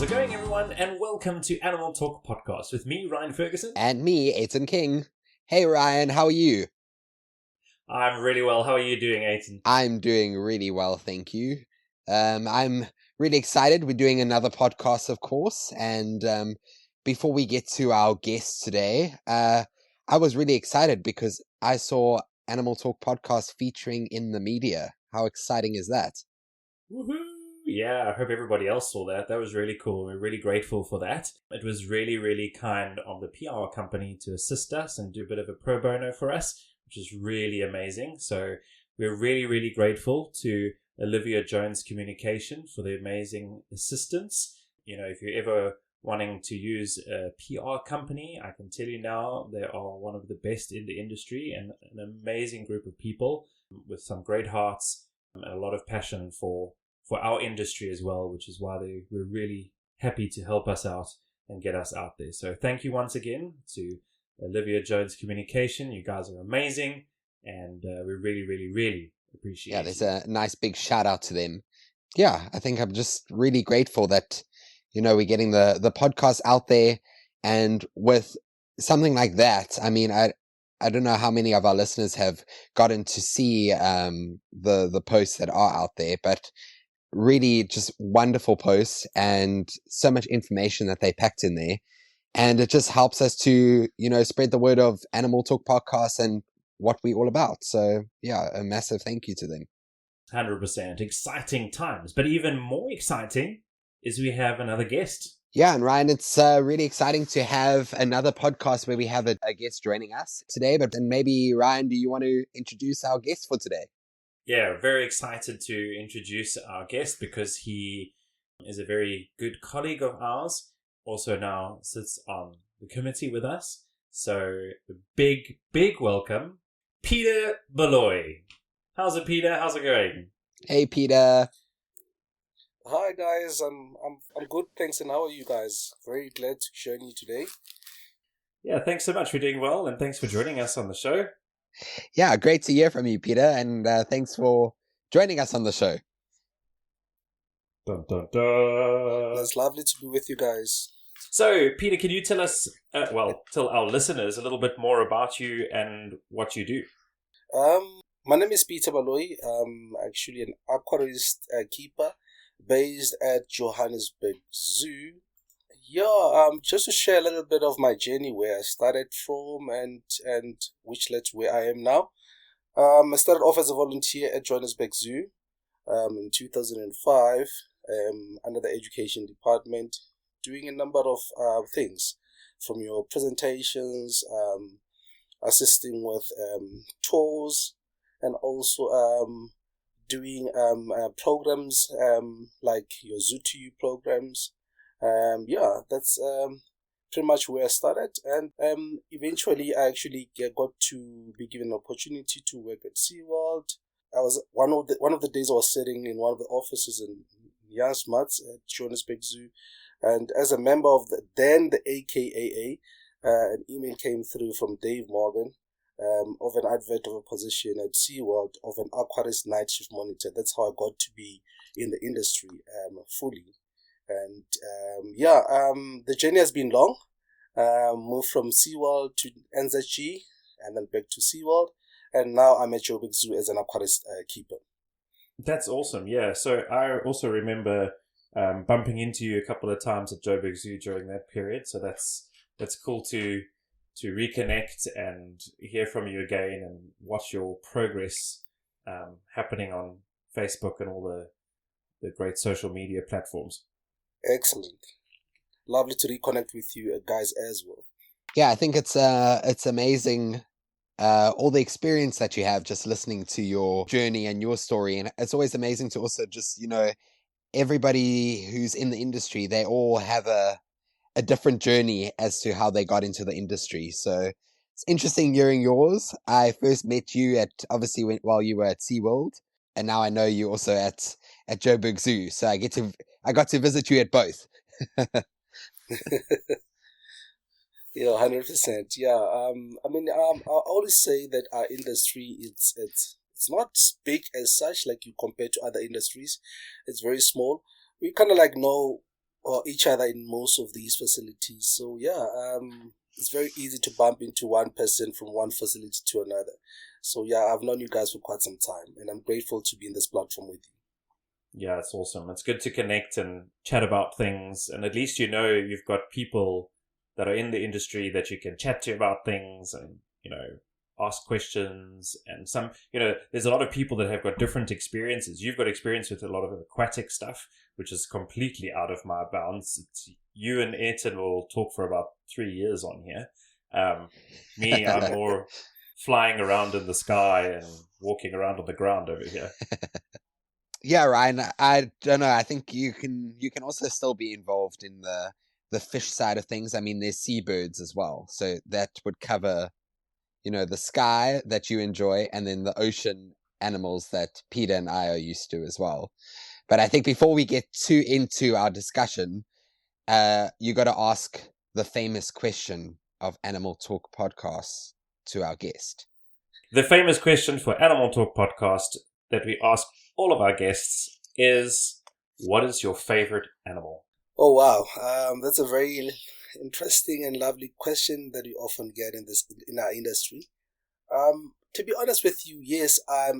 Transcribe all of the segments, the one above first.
How's it going, everyone? And welcome to Animal Talk Podcast with me, Ryne Ferguson. And me, Ayrton King. Hey, Ryan, how are you? I'm really well. How are you doing, Ayrton? I'm doing really well, thank you. I'm really excited. We're doing another podcast, of course. And before we get to our guest today, I was really excited because I saw Animal Talk Podcast featuring in the media. How exciting is that? Woohoo! Yeah, I hope everybody else saw that. That was really cool. We're really grateful for that. It was really, really kind of the PR company to assist us and do a bit of a pro bono for us, which is really amazing. So we're really, really grateful to Olivia Jones Communication for the amazing assistance. You know, if you're ever wanting to use a PR company, I can tell you now they are one of the best in the industry and an amazing group of people with some great hearts and a lot of passion for our industry as well, which is why we're really happy to help us out and get us out there. So thank you once again to Olivia Jones Communication. You guys are amazing, and we really, really, really appreciate it. Yeah, there's a nice big shout out to them. Yeah, I think I'm just really grateful that, you know, we're getting the podcast out there, and with something like that, I mean, I don't know how many of our listeners have gotten to see the posts that are out there, but really just wonderful posts and so much information that they packed in there. And it just helps us to, you know, spread the word of Animal Talk Podcast and what we're all about. So yeah, a massive thank you to them. 100%. Exciting times. But even more exciting is we have another guest. Yeah, and Ryan, it's really exciting to have another podcast where we have a guest joining us today. But then maybe, Ryan, do you want to introduce our guest for today? Yeah, very excited to introduce our guest because he is a very good colleague of ours. Also now sits on the committee with us. So a big, big welcome, Peter Baloi. How's it, Peter? How's it going? Hey, Peter. Hi guys, I'm good, thanks. And how are you guys? Very glad to join you today. Yeah, thanks so much for doing well, and thanks for joining us on the show. Yeah, great to hear from you, Peter, and thanks for joining us on the show. Dun, dun, dun. It's lovely to be with you guys. So, Peter, can you tell us, tell our listeners a little bit more about you and what you do? My name is Peter Baloi. I'm actually an aquarist keeper based at Johannesburg Zoo. Yeah, just to share a little bit of my journey, where I started from and which led to where I am now. I started off as a volunteer at Johannesburg Zoo in 2005 under the education department, doing a number of things, from your presentations, assisting with tours, and also doing programs like your Zoo to You programs. That's pretty much where I started, and eventually I actually got to be given an opportunity to work at SeaWorld. I was one of the days I was sitting in one of the offices in Jan Smuts at Johannesburg Zoo, and as a member of the AKAA, an email came through from Dave Morgan of an advert of a position at SeaWorld of an aquarist night shift monitor. That's how I got to be in the industry fully. And the journey has been long. Moved from SeaWorld to NZG and then back to SeaWorld. And now I'm at Joburg Zoo as an aquarist keeper. That's awesome, yeah. So I also remember bumping into you a couple of times at Joburg Zoo during that period. So that's cool to reconnect and hear from you again and watch your progress happening on Facebook and all the great social media platforms. Excellent. Lovely to reconnect with you guys as well. Yeah, I think it's amazing all the experience that you have just listening to your journey and your story. And it's always amazing to also just, you know, everybody who's in the industry, they all have a different journey as to how they got into the industry. So it's interesting hearing yours. I first met you while you were at SeaWorld, and now I know you also at Joburg Zoo. So I got to visit you at both. Yeah, 100%. Yeah. I always say that our industry it's not big as such, like you compare to other industries. It's very small. We kind of like know or each other in most of these facilities. So it's very easy to bump into one person from one facility to another. So I've known you guys for quite some time, and I'm grateful to be in this platform with you. Yeah, it's awesome. It's good to connect and chat about things, and at least you've got people that are in the industry that you can chat to about things and, ask questions. And there's a lot of people that have got different experiences. You've got experience with a lot of aquatic stuff, which is completely out of my bounds. You and Ayrton will talk for about 3 years on here. Me, I'm more flying around in the sky and walking around on the ground over here. Yeah, Ryan, I don't know. I think you can also still be involved in the fish side of things. I mean, there's seabirds as well. So that would cover, the sky that you enjoy, and then the ocean animals that Peter and I are used to as well. But I think before we get too into our discussion, you got to ask the famous question of Animal Talk Podcast to our guest. The famous question for Animal Talk Podcast that we ask all of our guests is, what is your favorite animal? Oh, wow. That's a very interesting and lovely question that you often get in our industry. To be honest with you, yes, I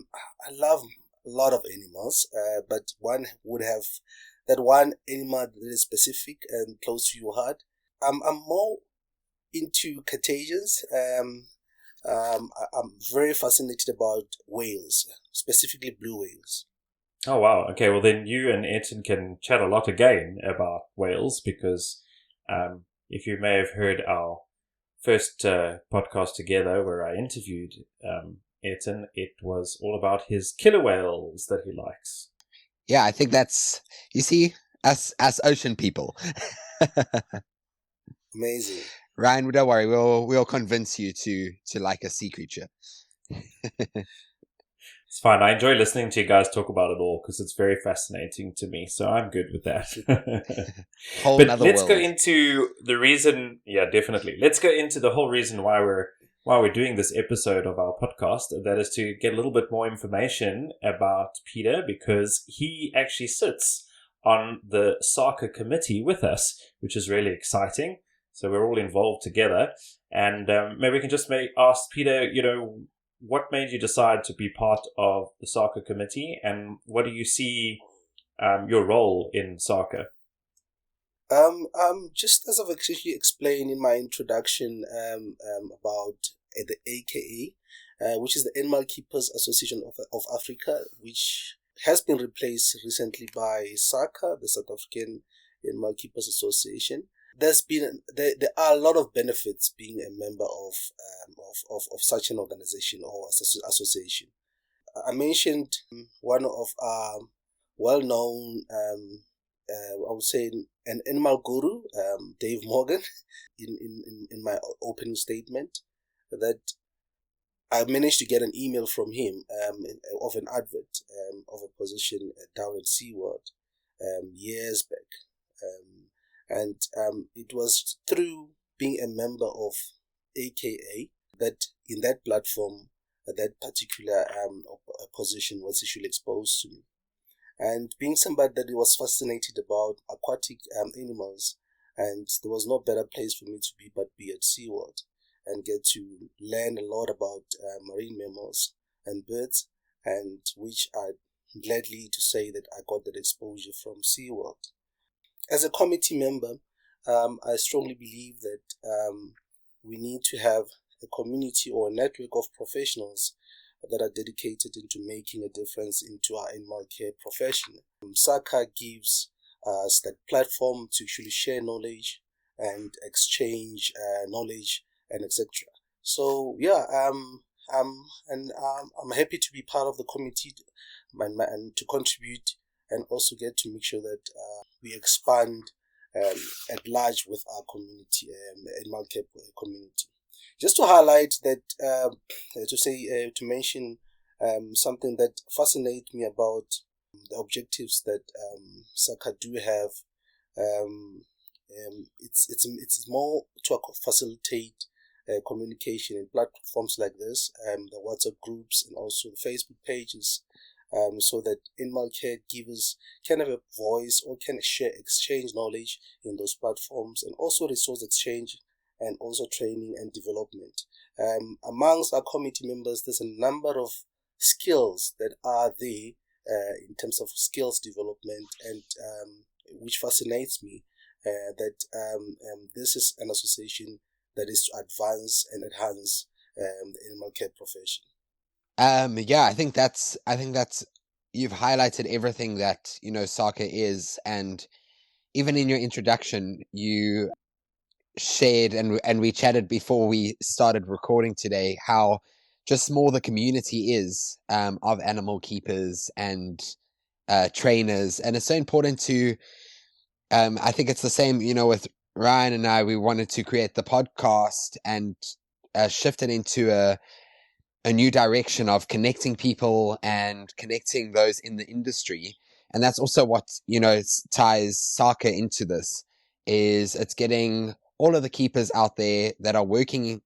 love a lot of animals, but one would have that one animal that is specific and close to your heart. I'm more into cetaceans. I'm very fascinated about whales, specifically blue whales. Oh, wow. Okay, well then you and Ayrton can chat a lot again about whales, because if you may have heard our first podcast together where I interviewed Ayrton, it was all about his killer whales that he likes. Yeah, I think that's, you see, us ocean people. Amazing. Ryan, don't worry, we'll convince you to like a sea creature. It's fine. I enjoy listening to you guys talk about it all because it's very fascinating to me. So I'm good with that. But let's go into the reason. Yeah, definitely. Let's go into the whole reason why we're doing this episode of our podcast. That is to get a little bit more information about Peter, because he actually sits on the SAAKA committee with us, which is really exciting. So we're all involved together. And maybe we can just ask Peter, what made you decide to be part of the SAAKA committee, and what do you see your role in SAAKA? Just as I've actually explained in my introduction about the AKA, which is the Animal Keepers Association of Africa, which has been replaced recently by SAAKA, the South African Animal Keepers Association. There are a lot of benefits being a member of such an organization or association. I mentioned one of our well-known, I would say, an animal guru, Dave Morgan, in my opening statement, that I managed to get an email from him of an advert of a position down at SeaWorld years back. And it was through being a member of AKA that in that platform, that particular position was actually exposed to me. And being somebody that was fascinated about aquatic animals, and there was no better place for me to be at SeaWorld and get to learn a lot about marine mammals and birds, and which I'm gladly to say that I got that exposure from SeaWorld. As a committee member, I strongly believe that we need to have a community or a network of professionals that are dedicated into making a difference into our animal care profession. SAAKA gives us that platform to actually share knowledge and exchange knowledge and etc. So I'm happy to be part of the committee and to contribute, and also get to make sure that we expand at large with our community, animal care community. Just to highlight that, to mention something that fascinates me about the objectives that SAAKA do have. It's more to facilitate communication in platforms like this, the WhatsApp groups and also the Facebook pages, so that animal caregivers can have a voice or can exchange knowledge in those platforms, and also resource exchange and also training and development. Amongst our committee members, there's a number of skills that are there in terms of skills development, and which fascinates me that this is an association that is to advance and enhance the animal care profession. Yeah, I think that's you've highlighted everything that SAAKA is, and even in your introduction, you shared and we chatted before we started recording today how just small the community is of animal keepers and trainers, and it's so important to. I think it's the same, with Ryne and I. We wanted to create the podcast and shift it into a new direction of connecting people and connecting those in the industry. And that's also what, ties SAAKA into this, is it's getting all of the keepers out there that are working,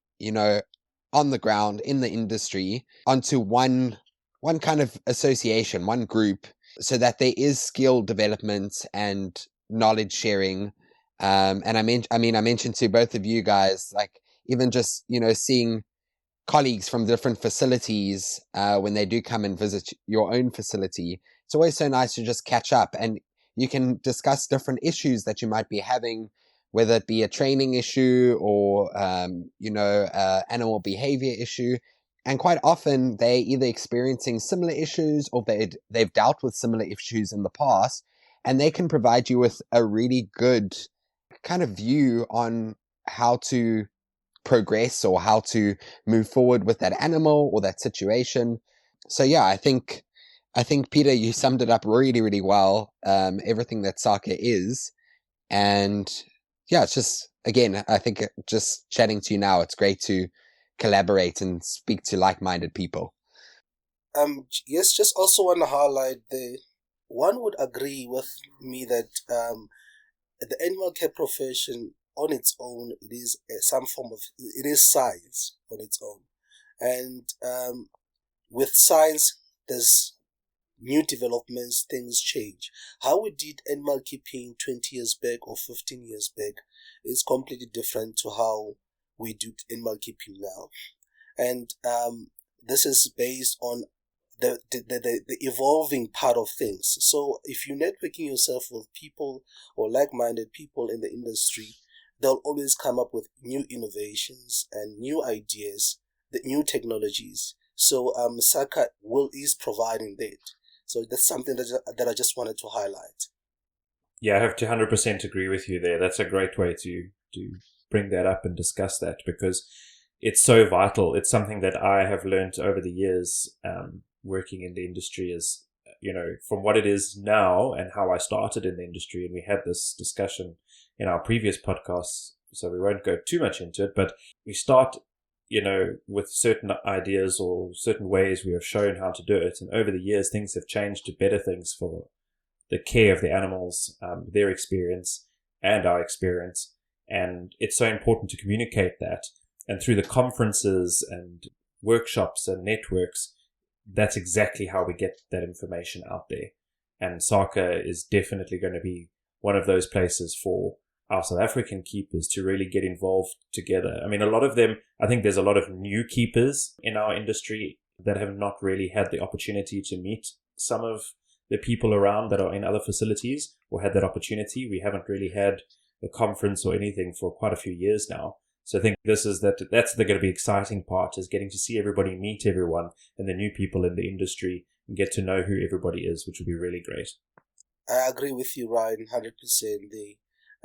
on the ground in the industry onto one kind of association, one group, so that there is skill development and knowledge sharing. And I mentioned to both of you guys, like, even just, seeing colleagues from different facilities when they do come and visit your own facility. It's always so nice to just catch up, and you can discuss different issues that you might be having, whether it be a training issue or animal behavior issue. And quite often they're either experiencing similar issues or they've dealt with similar issues in the past, and they can provide you with a really good kind of view on how to progress or how to move forward with that animal or that situation. So yeah, I think Peter, you summed it up really, really well. Everything that SAAKA is, and yeah, it's just, again, I think just chatting to you now, it's great to collaborate and speak to like-minded people. Yes, just also want to highlight one would agree with me that the animal care profession on its own, it is it is science on its own. And with science, there's new developments, things change. How we did animal keeping 20 years back or 15 years back is completely different to how we do animal keeping now. And this is based on the evolving part of things. So if you're networking yourself with people or like-minded people in the industry, they'll always come up with new innovations and new ideas, the new technologies. So SAAKA is providing that. So that's something that I just wanted to highlight. Yeah, I have to 100% agree with you there. That's a great way to bring that up and discuss that, because it's so vital. It's something that I have learned over the years working in the industry, is, from what it is now and how I started in the industry. And we had this discussion in our previous podcasts, so we won't go too much into it, but we start, with certain ideas or certain ways we have shown how to do it. And over the years, things have changed to better things for the care of the animals, their experience and our experience. And it's so important to communicate that. And through the conferences and workshops and networks, that's exactly how we get that information out there. And SAAKA is definitely going to be one of those places for our South African keepers to really get involved together. I mean, a lot of them, I think there's a lot of new keepers in our industry that have not really had the opportunity to meet some of the people around that are in other facilities, or had that opportunity. We haven't really had a conference or anything for quite a few years now. So I think that's going to be exciting part, is getting to see everybody, meet everyone, and the new people in the industry, and get to know who everybody is, which will be really great. I agree with you, Ryne, 100%.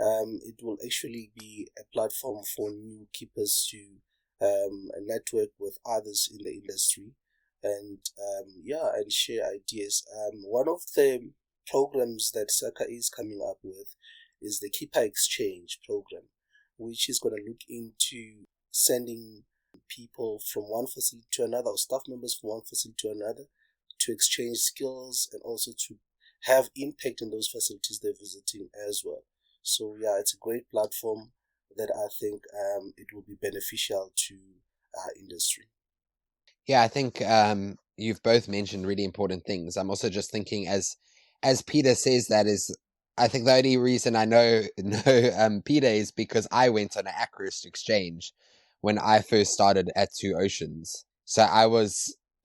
It will actually be a platform for new keepers to network with others in the industry, and and share ideas. One of the programs that SAAKA is coming up with is the Keeper Exchange program, which is going to look into sending people from one facility to another, or staff members from one facility to another, to exchange skills and also to have impact in those facilities they're visiting as well. So yeah, it's a great platform that I think it will be beneficial to our industry. Yeah, I think you've both mentioned really important things. I'm also just thinking, as Peter says, that is, I think the only reason I know Peter is because I went on an Aquarist exchange when I first started at Two Oceans. So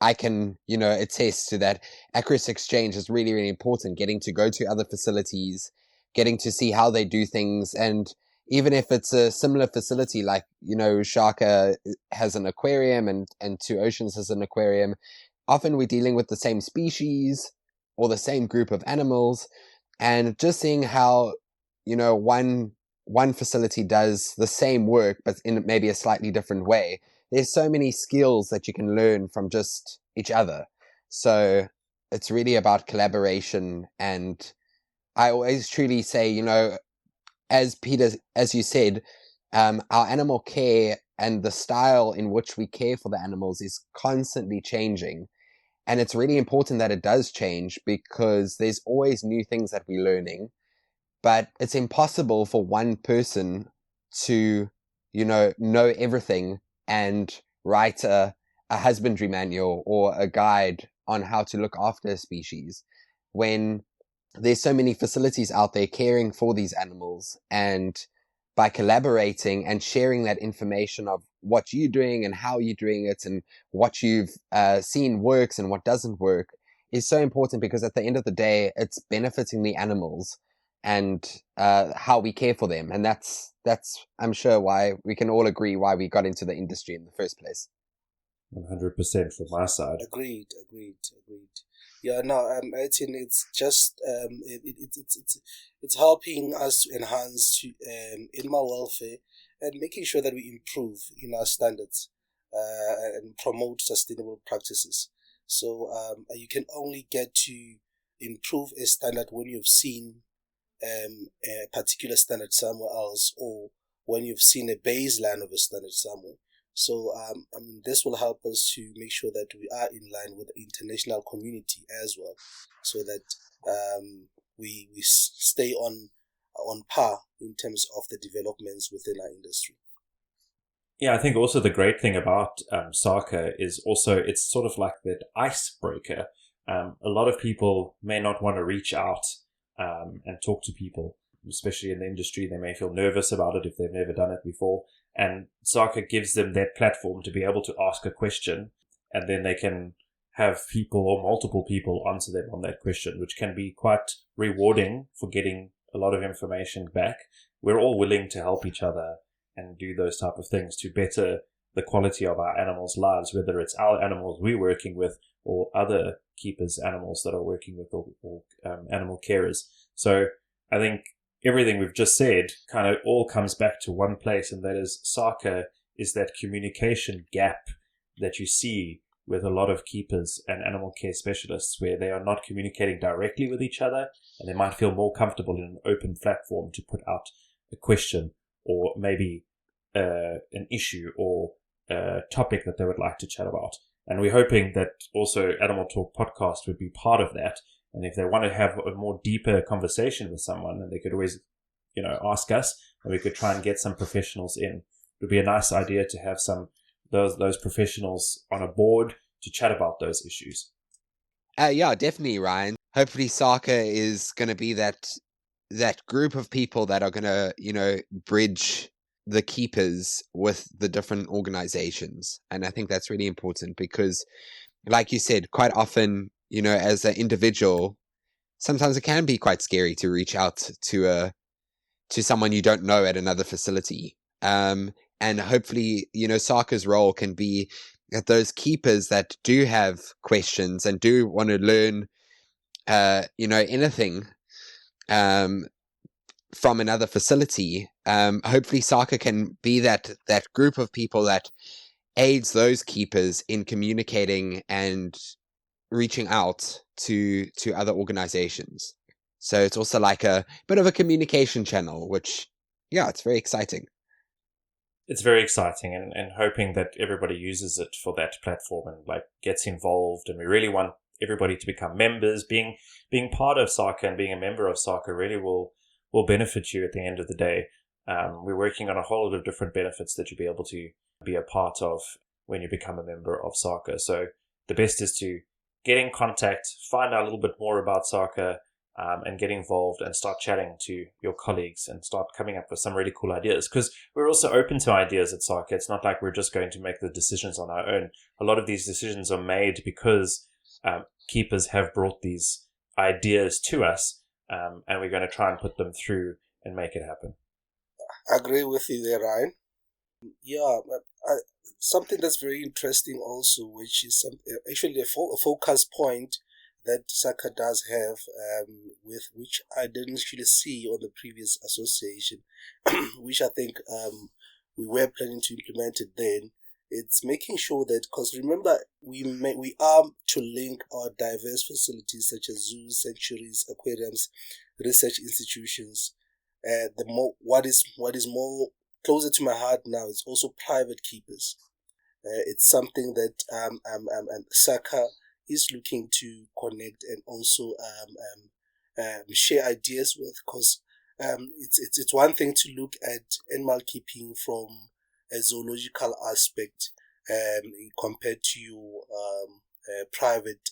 I can, attest to that. Aquarist exchange is really, really important. Getting to go to other facilities, getting to see how they do things, and even if it's a similar facility, like, SAAKA has an aquarium and Two Oceans has an aquarium, often we're dealing with the same species or the same group of animals, and just seeing how, one facility does the same work, but in maybe a slightly different way. There's so many skills that you can learn from just each other. So it's really about collaboration. And I always truly say, as Peter, as you said, our animal care and the style in which we care for the animals is constantly changing. And it's really important that it does change, because there's always new things that we're learning. But it's impossible for one person to, know everything and write a husbandry manual or a guide on how to look after a species, when there's so many facilities out there caring for these animals. And by collaborating and sharing that information of what you're doing and how you're doing it and what you've seen works and what doesn't work is so important, because at the end of the day, it's benefiting the animals and how we care for them. And that's I'm sure why we can all agree why we got into the industry in the first place. 100% from my side. Agreed. Yeah, no, Ayrton, it's just it's helping us to enhance animal welfare and making sure that we improve in our standards and promote sustainable practices. So you can only get to improve a standard when you've seen a particular standard somewhere else, or when you've seen a baseline of a standard somewhere. So this will help us to make sure that we are in line with the international community as well, so that we stay on par in terms of the developments within our industry. Yeah, I think also the great thing about SAAKA is also it's sort of like that icebreaker. A lot of people may not want to reach out and talk to people, especially in the industry. They may feel nervous about it if they've never done it before. And SAAKA gives them that platform to be able to ask a question, and then they can have people or multiple people answer them on that question, which can be quite rewarding for getting a lot of information back. We're all willing to help each other and do those type of things to better the quality of our animals' lives, whether it's our animals we're working with or other keepers' animals that are working with, or animal carers. So I think everything we've just said kind of all comes back to one place, and that is SAAKA is that communication gap that you see with a lot of keepers and animal care specialists, where they are not communicating directly with each other, and they might feel more comfortable in an open platform to put out a question or maybe an issue or a topic that they would like to chat about. And we're hoping that also Animal Talk podcast would be part of that. And if they want to have a more deeper conversation with someone, then they could always, ask us, and we could try and get some professionals in. It would be a nice idea to have some those professionals on a board to chat about those issues. Yeah, definitely, Ryne. Hopefully SAAKA is going to be that group of people that are going to, bridge the keepers with the different organizations. And I think that's really important, because like you said, quite often, as an individual, sometimes it can be quite scary to reach out to someone you don't know at another facility. And hopefully, SAAKA's role can be that those keepers that do have questions and do want to learn, anything, from another facility. Hopefully SAAKA can be that group of people that aids those keepers in communicating and reaching out to other organizations. So it's also like a bit of a communication channel, which, yeah, it's very exciting. It's very exciting, and hoping that everybody uses it for that platform and gets involved. And we really want everybody to become members. Being part of SAAKA and being a member of SAAKA really will benefit you at the end of the day. We're working on a whole lot of different benefits that you'll be able to be a part of when you become a member of SAAKA. So the best is to get in contact, find out a little bit more about SAAKA, and get involved and start chatting to your colleagues and start coming up with some really cool ideas. Because we're also open to ideas at SAAKA. It's not like we're just going to make the decisions on our own. A lot of these decisions are made because keepers have brought these ideas to us, and we're going to try and put them through and make it happen. I agree with you there, Ryne. Yeah, something that's very interesting also, which is actually a focus point that SAAKA does have, with which I didn't actually see on the previous association, which I think we were planning to implement it then. It's making sure that, because remember, we are to link our diverse facilities such as zoos, sanctuaries, aquariums, research institutions. What is more closer to my heart now is also private keepers. It's something that SAAKA is looking to connect and also share ideas with, because it's one thing to look at animal keeping from a zoological aspect compared to your private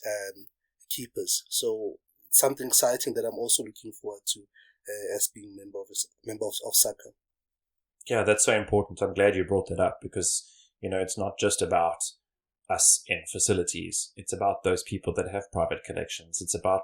keepers. So it's something exciting that I'm also looking forward to as being member of SAAKA. Yeah, that's so important. I'm glad you brought that up because, it's not just about us in facilities. It's about those people that have private collections. It's about,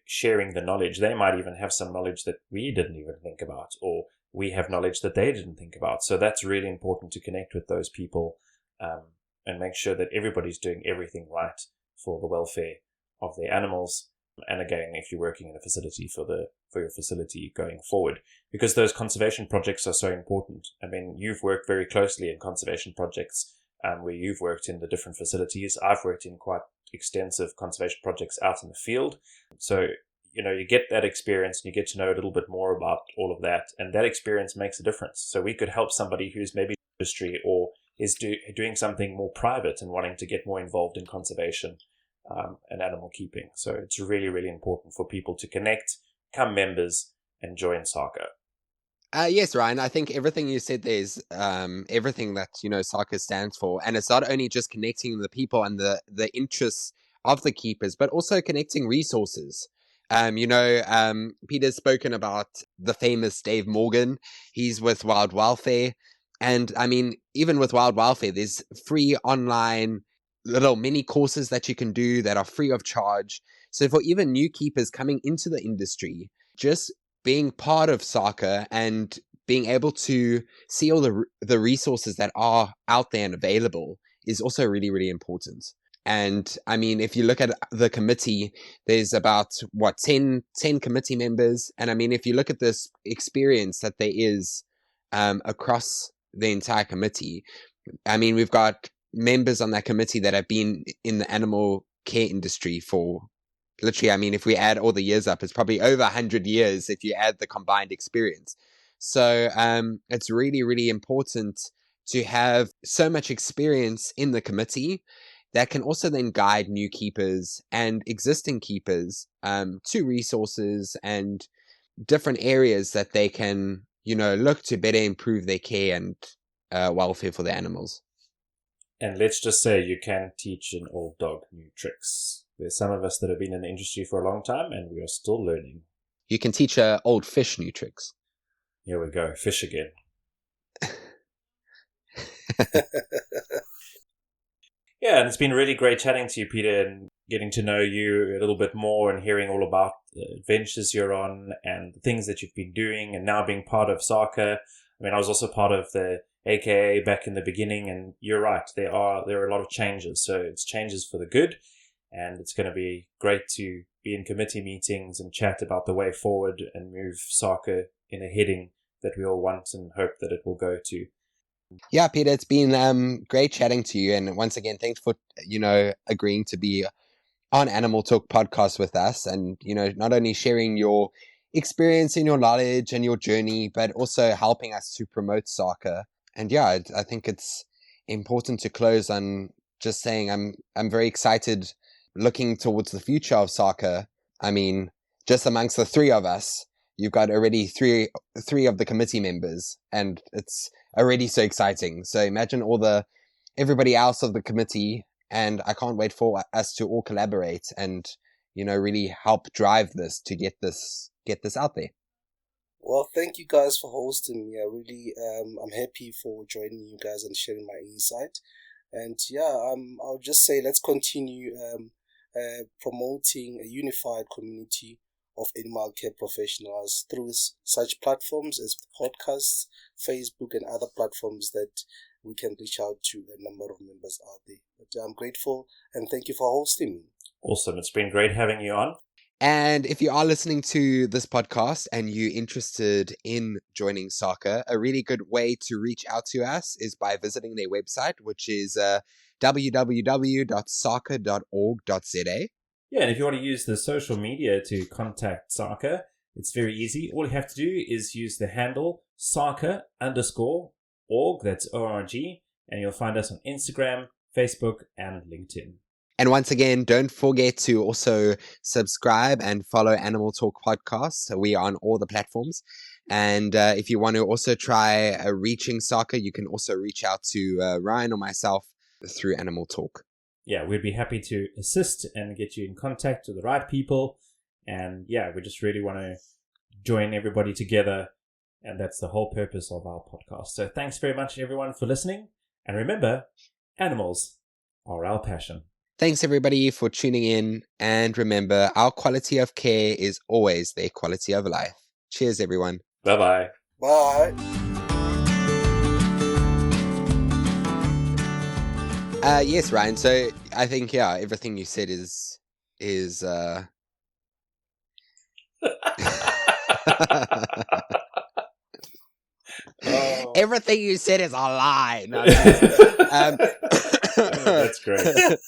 sharing the knowledge. They might even have some knowledge that we didn't even think about, or we have knowledge that they didn't think about. So that's really important to connect with those people and make sure that everybody's doing everything right for the welfare of their animals. And again, if you're working in a facility for your facility going forward, because those conservation projects are so important. I mean, you've worked very closely in conservation projects where you've worked in the different facilities. I've worked in quite extensive conservation projects out in the field. So, you get that experience and you get to know a little bit more about all of that. And that experience makes a difference. So we could help somebody who's maybe in the industry or is doing something more private and wanting to get more involved in conservation and animal keeping. So it's really, really important for people to connect, become members, and join SAAKA. Yes, Ryne, I think everything you said there is everything that, SAAKA stands for. And it's not only just connecting the people and the interests of the keepers, but also connecting resources. Peter's spoken about the famous Dave Morgan. He's with Wild Welfare. And I mean, even with Wild Welfare, there's free online little mini courses that you can do that are free of charge. So for even new keepers coming into the industry, just being part of SAAKA and being able to see all the resources that are out there and available is also really, really important. And I mean, if you look at the committee, there's about 10 committee members. And I mean, if you look at this experience that there is across the entire committee, I mean, we've got members on that committee that have been in the animal care industry for literally, I mean, if we add all the years up, it's probably over 100 years if you add the combined experience. So it's really, really important to have so much experience in the committee that can also then guide new keepers and existing keepers to resources and different areas that they can, look to better improve their care and welfare for their animals. And let's just say you can teach an old dog new tricks. There's some of us that have been in the industry for a long time and we are still learning. You can teach an old fish new tricks. Here we go, fish again. Yeah, and it's been really great chatting to you, Peter, and getting to know you a little bit more and hearing all about the adventures you're on and the things that you've been doing and now being part of SAAKA. I mean, I was also part of the AKA back in the beginning, and you're right, there are a lot of changes. So it's changes for the good, and it's going to be great to be in committee meetings and chat about the way forward and move SAAKA in a heading that we all want and hope that it will go to. Yeah, Peter, it's been great chatting to you. And once again, thanks for, agreeing to be on Animal Talk podcast with us and, not only sharing your experience and your knowledge and your journey, but also helping us to promote SAAKA. And yeah, I think it's important to close on just saying I'm very excited looking towards the future of SAAKA. I mean, just amongst the three of us, you've got already three of the committee members, and it's already so exciting. So imagine everybody else of the committee And I can't wait for us to all collaborate and, really help drive this to get this out there. Well, thank you guys for hosting me. I really, I'm happy for joining you guys and sharing my insight. And I'll just say let's continue promoting a unified community of animal care professionals through such platforms as podcasts, Facebook, and other platforms that we can reach out to a number of members out there. But I'm grateful and thank you for hosting me. Awesome. It's been great having you on. And if you are listening to this podcast and you're interested in joining SAAKA, a really good way to reach out to us is by visiting their website, which is www.saaka.org.za. Yeah, and if you want to use the social media to contact SAAKA, it's very easy. All you have to do is use the handle SAAKA_org, that's O-R-G, and you'll find us on Instagram, Facebook, and LinkedIn. And once again, don't forget to also subscribe and follow Animal Talk Podcast. We are on all the platforms. And if you want to also try reaching SAAKA, you can also reach out to Ryne or myself through Animal Talk. Yeah, we'd be happy to assist and get you in contact with the right people. And we just really want to join everybody together. And that's the whole purpose of our podcast. So thanks very much, everyone, for listening. And remember, animals are our passion. Thanks, everybody, for tuning in. And remember, our quality of care is always their quality of life. Cheers, everyone. Bye-bye. Bye. Yes, Ryne. So I think, everything you said is everything you said is a lie. No, that's great.